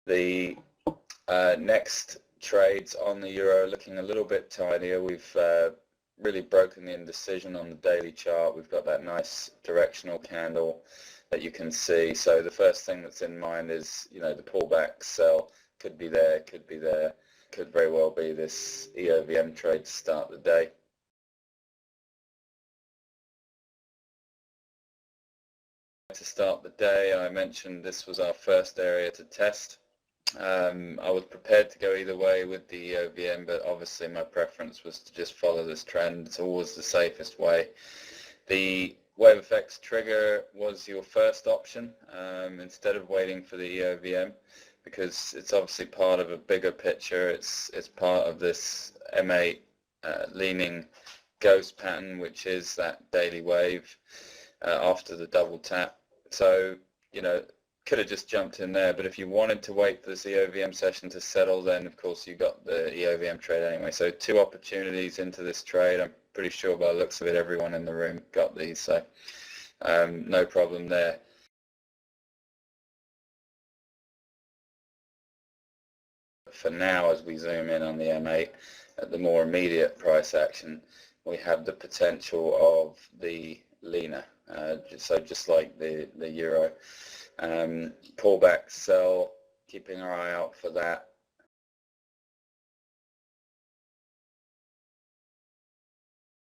The next trades on the euro looking a little bit tinier. We've really broken the indecision on the daily chart. We've got that nice directional candle that you can see. So the first thing that's in mind is, the pullback sell could be there, could be there, could very well be this EOVM trade to start the day. To start the day, I mentioned this was our first area to test. I was prepared to go either way with the EOVM, but obviously my preference was to just follow this trend. It's always the safest way. The WaveFX trigger was your first option instead of waiting for the EOVM, because it's obviously part of a bigger picture. It's part of this M8 leaning ghost pattern, which is that daily wave after the double tap. So, could have just jumped in there, but if you wanted to wait for this EOVM session to settle, then of course you got the EOVM trade anyway. So 2 opportunities into this trade. I'm pretty sure by the looks of it everyone in the room got these, so no problem there. For now, as we zoom in on the M8 at the more immediate price action, we have the potential of the leaner, so just like the euro. Pullback sell, keeping our eye out for that.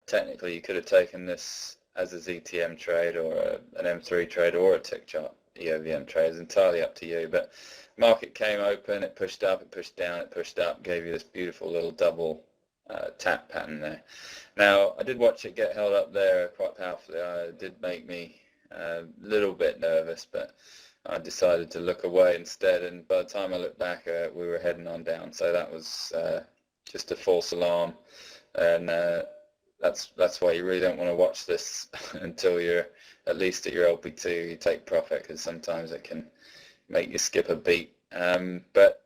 Technically you could have taken this as a ZTM trade or an M3 trade or a tick chart EOVM trade. It's entirely up to you, but market came open, it pushed up, it pushed down, it pushed up, gave you this beautiful little double tap pattern there. Now I did watch it get held up there quite powerfully. It did make me a little bit nervous, but I decided to look away instead, and by the time I looked back we were heading on down, so that was just a false alarm. And that's why you really don't want to watch this until you're at least at your LP2. You take profit, because sometimes it can make you skip a beat. But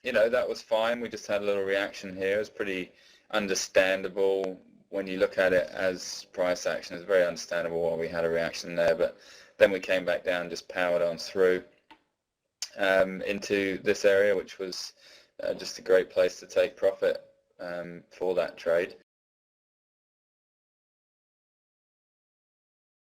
that was fine. We just had a little reaction here. It's pretty understandable when you look at it as price action. It's very understandable why we had a reaction there, but then we came back down, just powered on through into this area, which was just a great place to take profit for that trade.